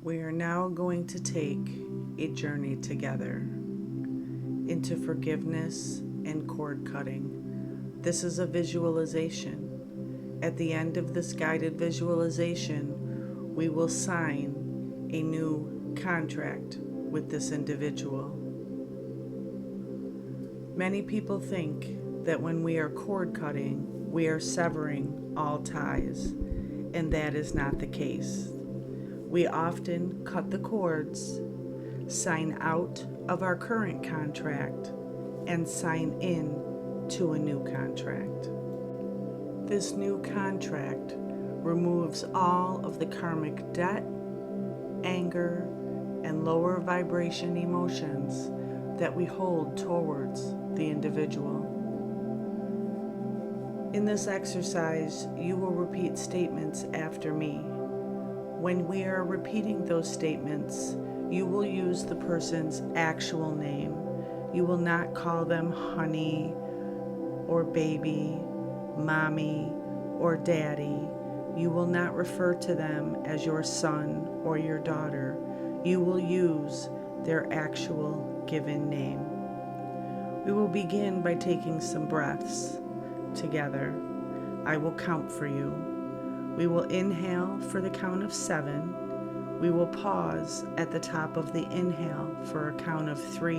We are now going to take a journey together into forgiveness and cord cutting. This is a visualization. At the end of this guided visualization, we will sign a new contract with this individual. Many people think that when we are cord cutting, we are severing all ties, and that is not the case. We often cut the cords, sign out of our current contract, and sign in to a new contract. This new contract removes all of the karmic debt, anger, and lower vibration emotions that we hold towards the individual. In this exercise, you will repeat statements after me. When we are repeating those statements, you will use the person's actual name. You will not call them honey or baby, mommy or daddy. You will not refer to them as your son or your daughter. You will use their actual given name. We will begin by taking some breaths together. I will count for you. We will inhale for the count of 7. We will pause at the top of the inhale for a count of 3.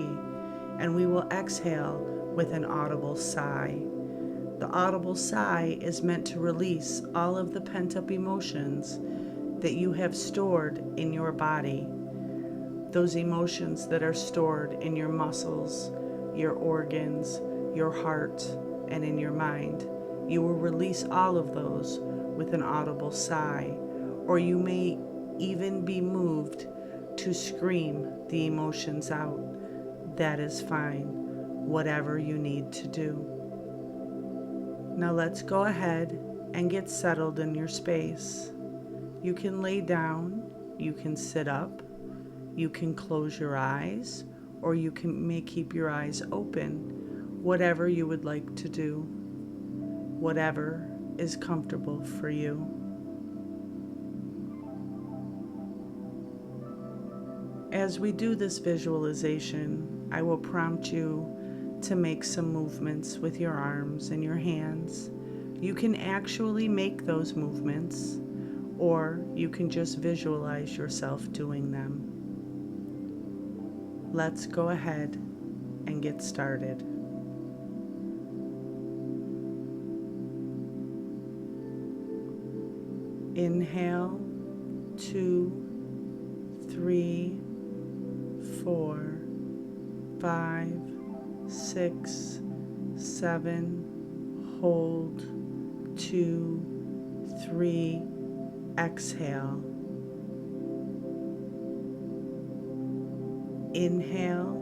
And we will exhale with an audible sigh. The audible sigh is meant to release all of the pent-up emotions that you have stored in your body. Those emotions that are stored in your muscles, your organs, your heart, and in your mind. You will release all of those with an audible sigh, or you may even be moved to scream the emotions out. That is fine, whatever you need to do. Now let's go ahead and get settled in your space. You can lay down, you can sit up, you can close your eyes, or you may keep your eyes open, whatever you would like to do, whatever is comfortable for you. As we do this visualization, I will prompt you to make some movements with your arms and your hands. You can actually make those movements, or you can just visualize yourself doing them. Let's go ahead and get started. Inhale, 2, 3, 4, 5, 6, 7, hold, 2, 3, exhale. Inhale,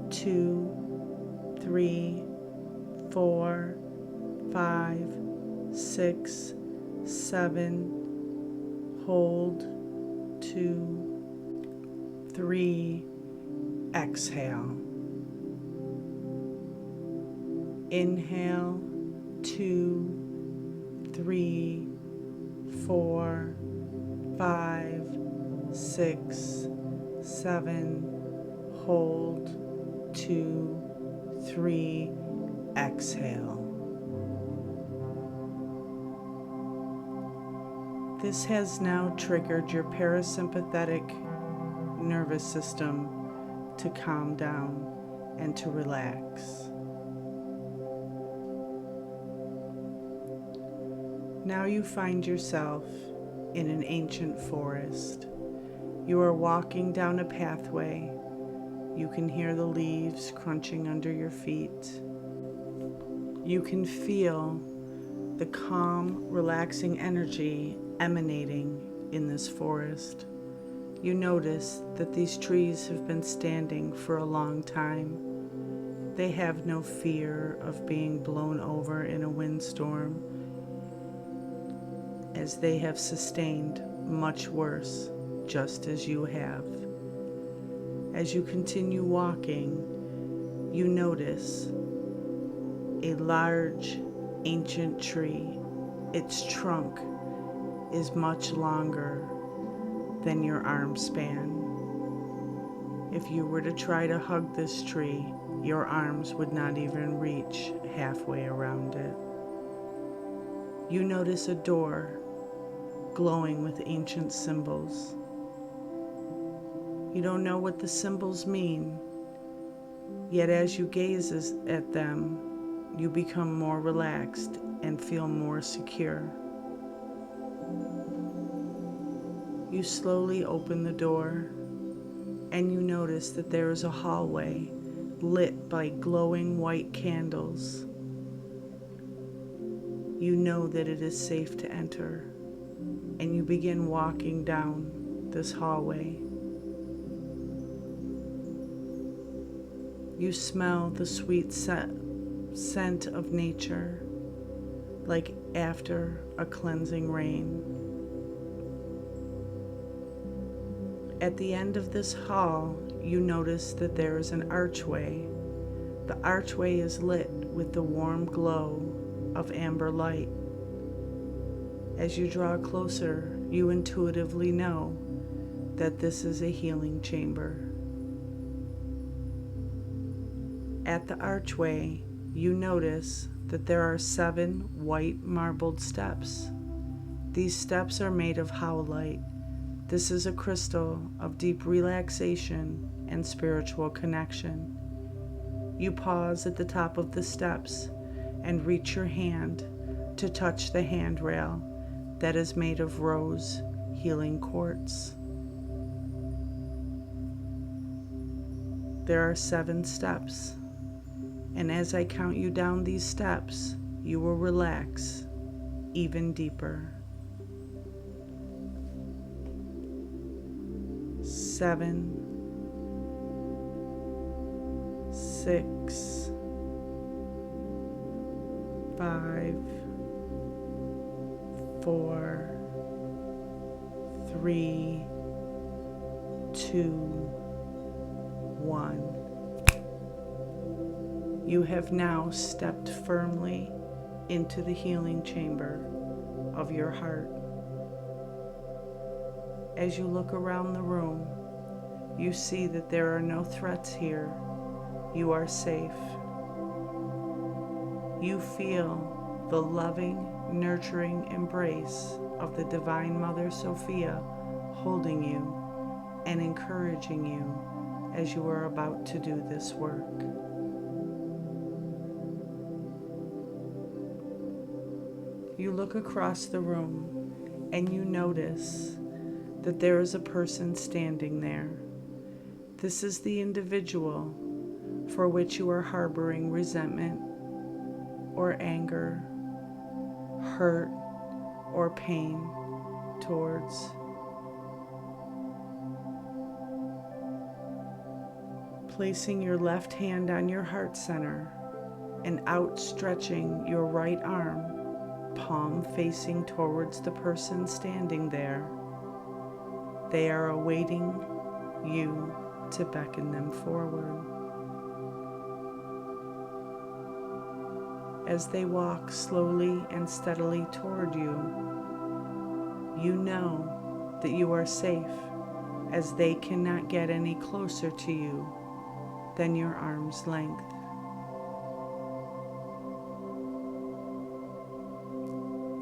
2, 3, 4, 5, 6, 7, hold, 2, 3, exhale. Inhale, 2, 3, 4, 5, 6, 7, hold, 2, 3, exhale. This has now triggered your parasympathetic nervous system to calm down and to relax. Now you find yourself in an ancient forest. You are walking down a pathway. You can hear the leaves crunching under your feet. You can feel the calm, relaxing energy emanating in this forest. You notice that these trees have been standing for a long time. They have no fear of being blown over in a windstorm, as they have sustained much worse, just as you have. As you continue walking, you notice a large, ancient tree. Its trunk is much longer than your arm span. If you were to try to hug this tree, your arms would not even reach halfway around it. You notice a door glowing with ancient symbols. You don't know what the symbols mean, yet as you gaze at them, you become more relaxed and feel more secure. You slowly open the door, and you notice that there is a hallway lit by glowing white candles. You know that it is safe to enter, and you begin walking down this hallway. You smell the sweet scent of nature, like after a cleansing rain. At the end of this hall, you notice that there is an archway. The archway is lit with the warm glow of amber light. As you draw closer, you intuitively know that this is a healing chamber. At the archway, you notice that there are 7 white marbled steps. These steps are made of howlite. This is a crystal of deep relaxation and spiritual connection. You pause at the top of the steps and reach your hand to touch the handrail that is made of rose healing quartz. There are 7 steps, and as I count you down these steps, you will relax even deeper. 7, 6, 5, 4, 3, 2, 1. You have now stepped firmly into the healing chamber of your heart. As you look around the room, you see that there are no threats here. You are safe. You feel the loving, nurturing embrace of the Divine Mother Sophia holding you and encouraging you as you are about to do this work. You look across the room and you notice that there is a person standing there. This is the individual for which you are harboring resentment or anger, hurt, or pain towards. Placing your left hand on your heart center and outstretching your right arm, palm facing towards the person standing there, they are awaiting you to beckon them forward. As they walk slowly and steadily toward you, you know that you are safe, as they cannot get any closer to you than your arm's length.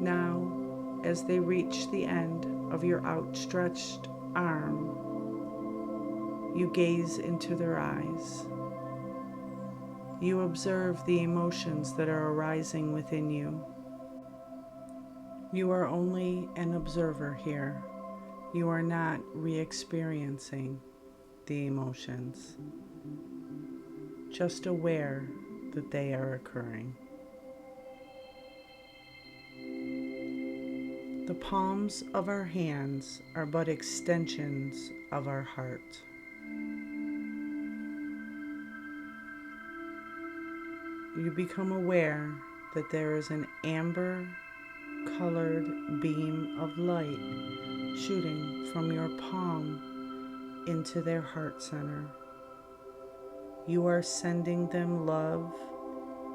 Now, as they reach the end of your outstretched arm, you gaze into their eyes. You observe the emotions that are arising within you. You are only an observer here. You are not re-experiencing the emotions, just aware that they are occurring. The palms of our hands are but extensions of our heart. You become aware that there is an amber-colored beam of light shooting from your palm into their heart center. You are sending them love,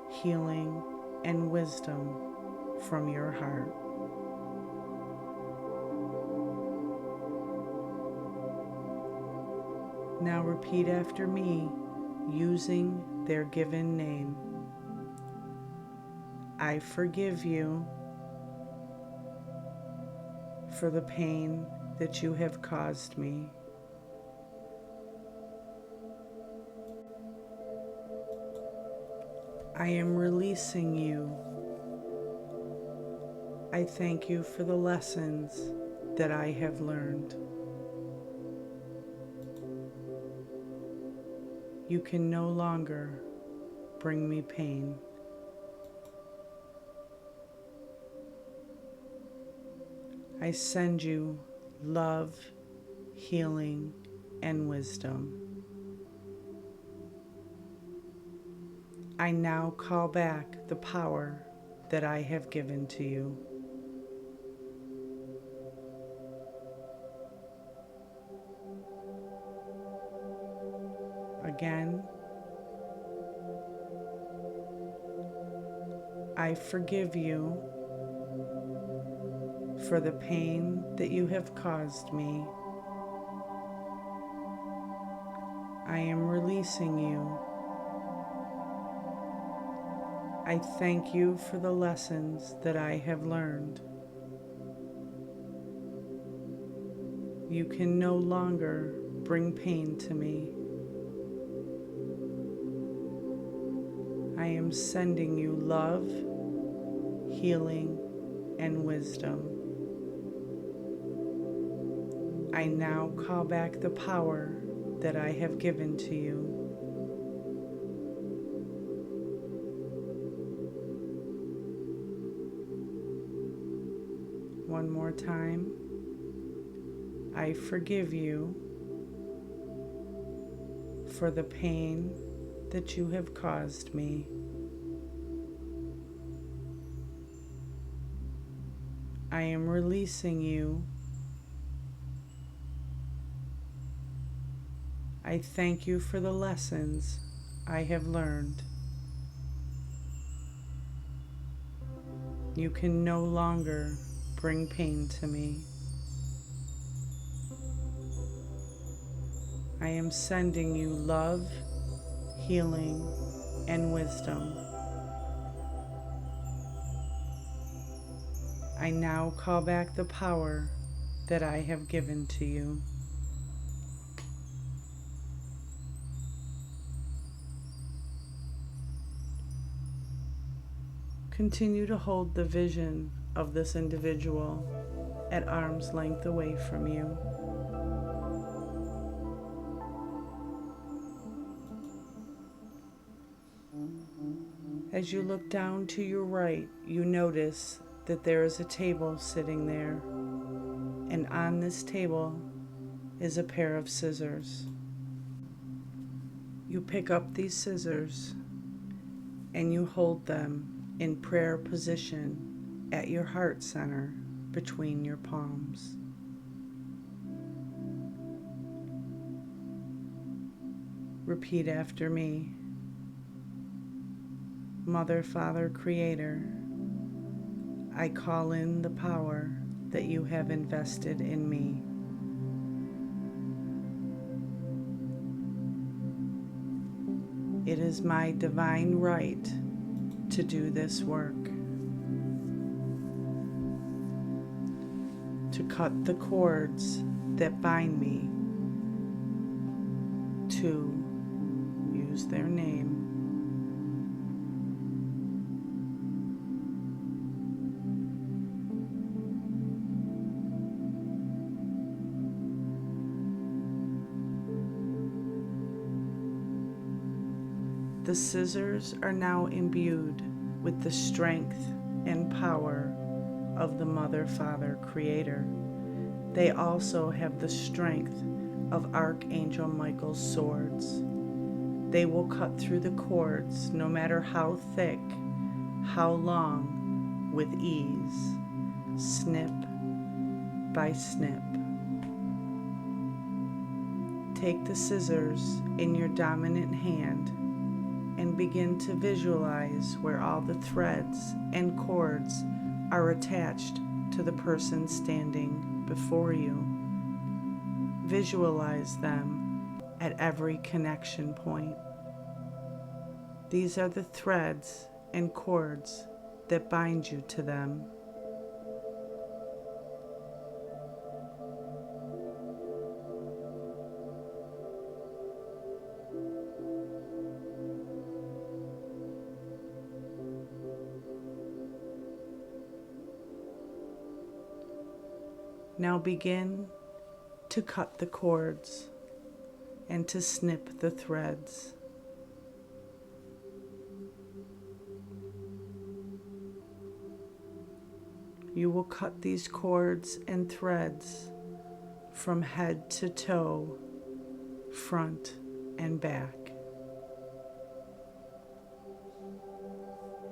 healing, and wisdom from your heart. Now repeat after me using their given name. I forgive you for the pain that you have caused me. I am releasing you. I thank you for the lessons that I have learned. You can no longer bring me pain. I send you love, healing, and wisdom. I now call back the power that I have given to you. Again, I forgive you for the pain that you have caused me. I am releasing you. I thank you for the lessons that I have learned. You can no longer bring pain to me. I am sending you love, healing, and wisdom. I now call back the power that I have given to you. One more time. I forgive you for the pain that you have caused me. I am releasing you. I thank you for the lessons I have learned. You can no longer bring pain to me. I am sending you love, healing, and wisdom. I now call back the power that I have given to you. Continue to hold the vision of this individual at arm's length away from you. As you look down to your right, you notice that there is a table sitting there, and on this table is a pair of scissors. You pick up these scissors and you hold them in prayer position at your heart center between your palms. Repeat after me. Mother, Father, Creator, I call in the power that you have invested in me. It is my divine right to do this work, to cut the cords that bind me, to use their name, the scissors are now imbued with the strength and power of the Mother, Father, Creator. They also have the strength of Archangel Michael's swords. They will cut through the cords, no matter how thick, how long, with ease, snip by snip. Take the scissors in your dominant hand and begin to visualize where all the threads and cords are attached to the person standing before you. Visualize them at every connection point. These are the threads and cords that bind you to them. Now begin to cut the cords and to snip the threads. You will cut these cords and threads from head to toe, front and back.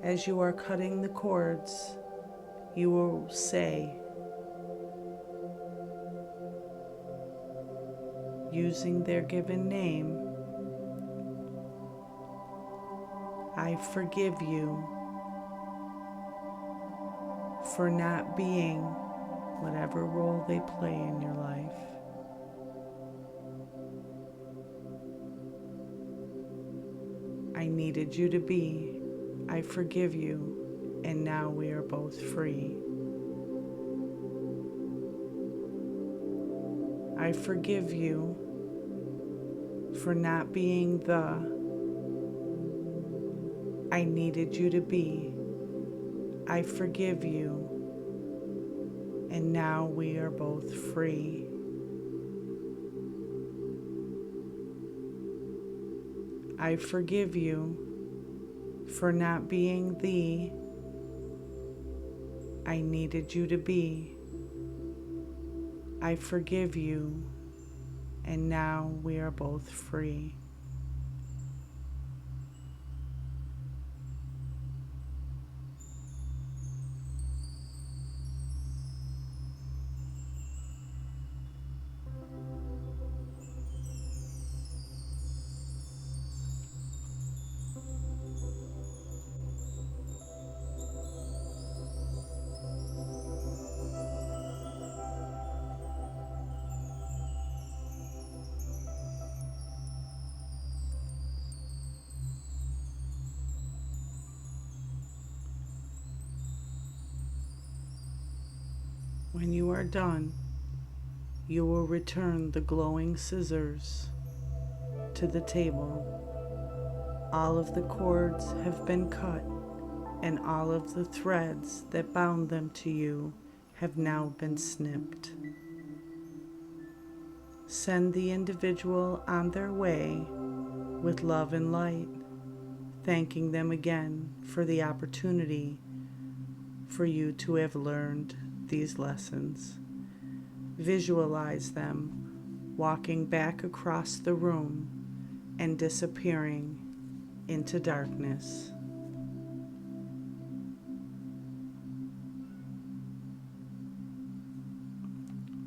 As you are cutting the cords, you will say, using their given name, I forgive you for not being whatever role they play in your life. I needed you to be. I forgive you, and now we are both free. I forgive you for not being the I needed you to be. I forgive you, and now we are both free. I forgive you for not being the I needed you to be. I forgive you, and now we are both free. When you are done, you will return the glowing scissors to the table. All of the cords have been cut, and all of the threads that bound them to you have now been snipped. Send the individual on their way with love and light, thanking them again for the opportunity for you to have learned these lessons. Visualize them walking back across the room and disappearing into darkness.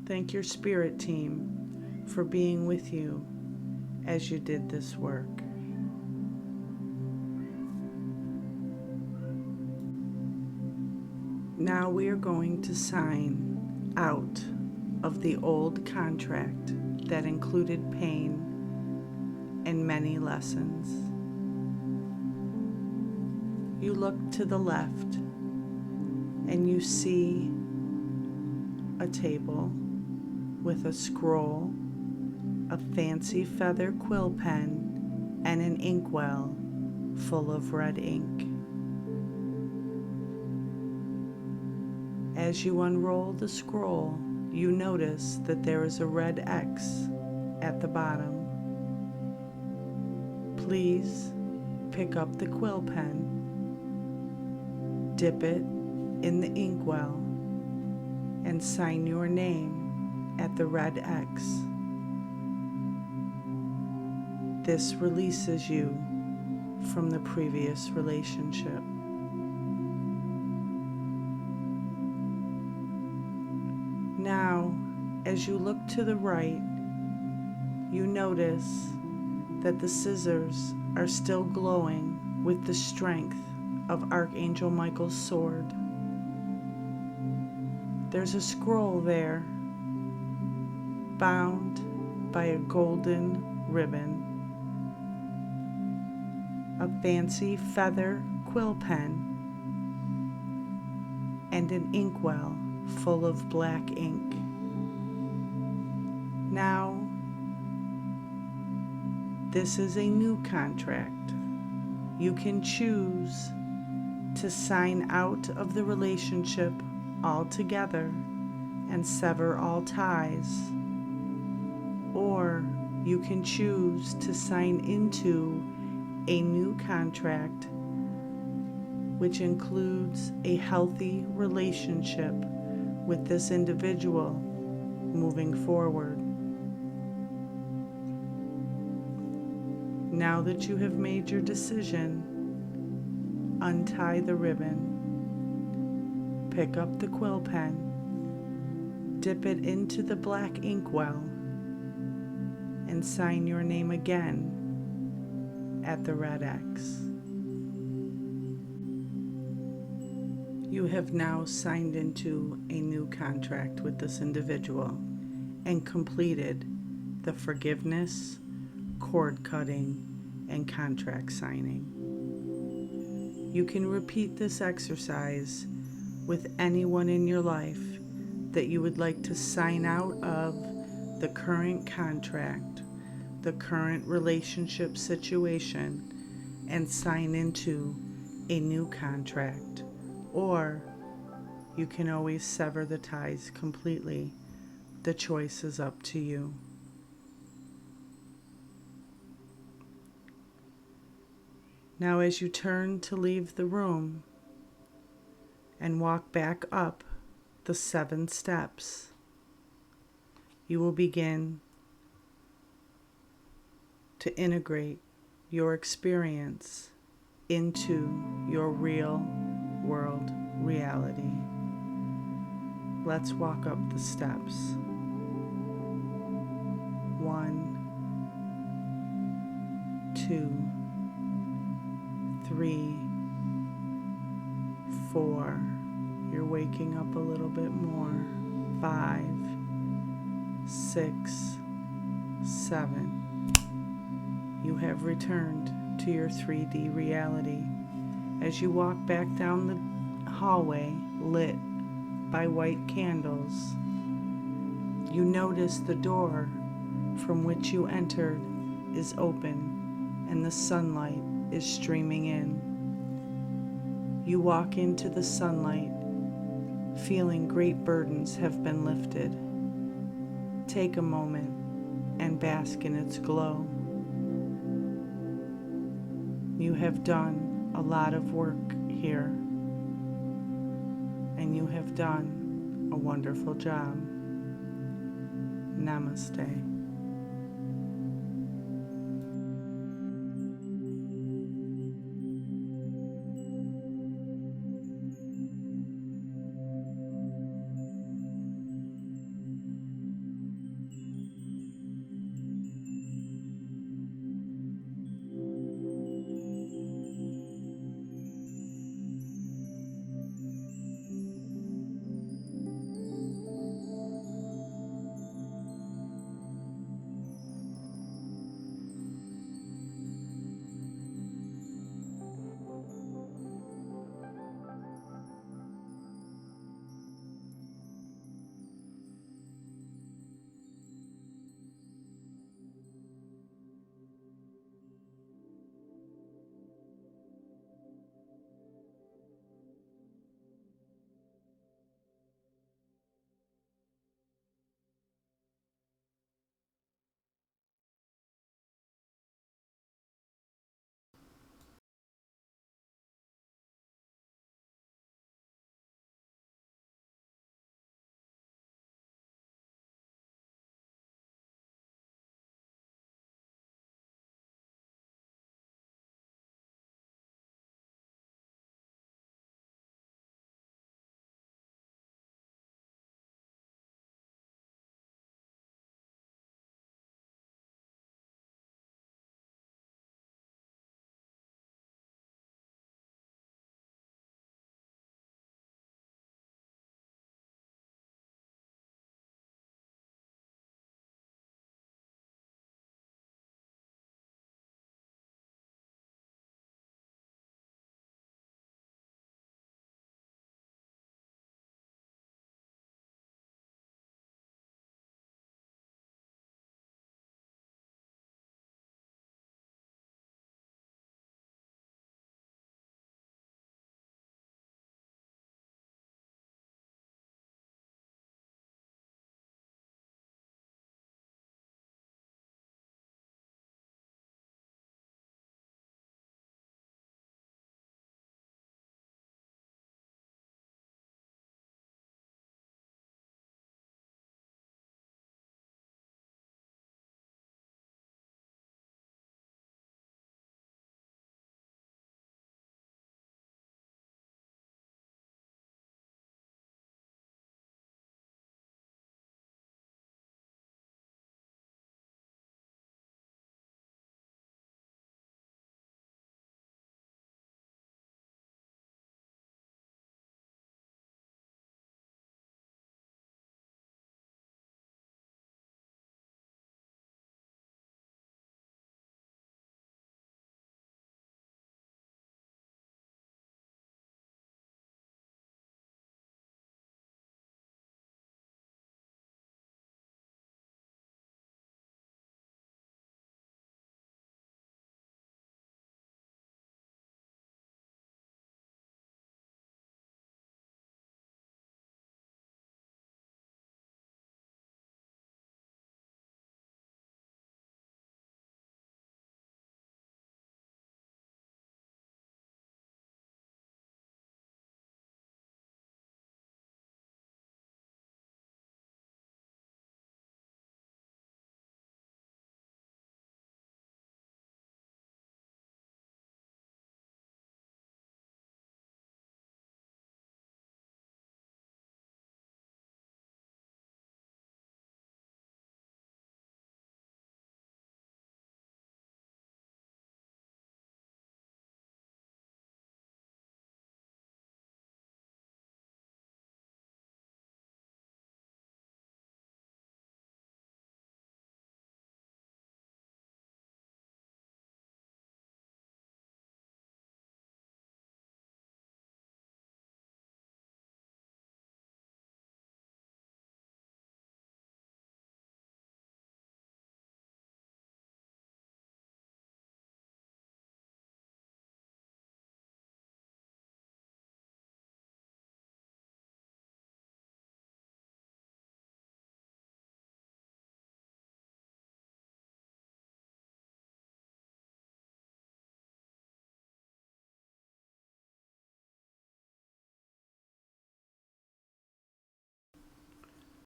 Thank your spirit team for being with you as you did this work. Now we are going to sign out of the old contract that included pain and many lessons. You look to the left and you see a table with a scroll, a fancy feather quill pen, and an inkwell full of red ink. As you unroll the scroll, you notice that there is a red X at the bottom. Please pick up the quill pen, dip it in the inkwell, and sign your name at the red X. This releases you from the previous relationship. Now, as you look to the right, you notice that the scissors are still glowing with the strength of Archangel Michael's sword. There's a scroll there, bound by a golden ribbon, a fancy feather quill pen, and an inkwell full of black ink. Now, this is a new contract. You can choose to sign out of the relationship altogether and sever all ties, or you can choose to sign into a new contract which includes a healthy relationship with this individual moving forward. Now that you have made your decision, untie the ribbon, pick up the quill pen, dip it into the black inkwell, and sign your name again at the red X. You have now signed into a new contract with this individual and completed the forgiveness, cord cutting, and contract signing. You can repeat this exercise with anyone in your life that you would like to sign out of the current contract, the current relationship situation, and sign into a new contract. Or you can always sever the ties completely. The choice is up to you. Now, as you turn to leave the room and walk back up the 7 steps, you will begin to integrate your experience into your real world reality. Let's walk up the steps. 1, 2, 3, 4. You're waking up a little bit more. 5, 6, 7. You have returned to your 3D reality. As you walk back down the hallway lit by white candles, you notice the door from which you entered is open and the sunlight is streaming in. You walk into the sunlight, feeling great burdens have been lifted. Take a moment and bask in its glow. You have done a lot of work here, and you have done a wonderful job. Namaste.